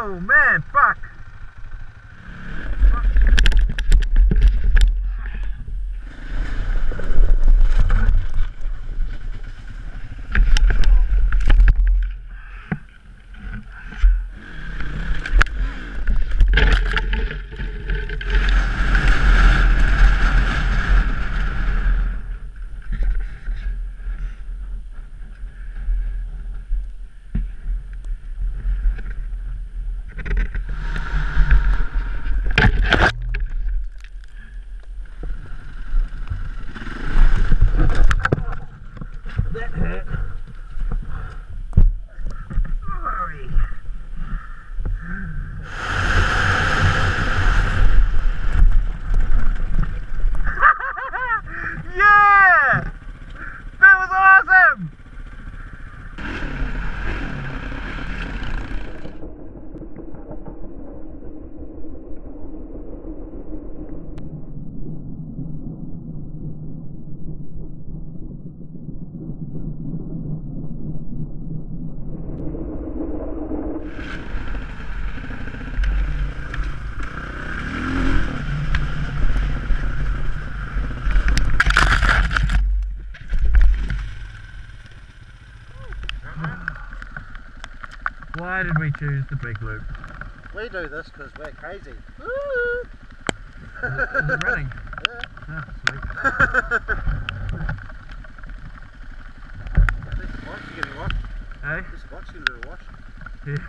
Oh man, fuck! That hurt. Sorry. Yeah! That was awesome! Why did we choose the big loop? We do this because we're crazy. Is it running? Yeah. Oh, sweet. This box you getting washed. Hey? This box you getting washed. Yeah.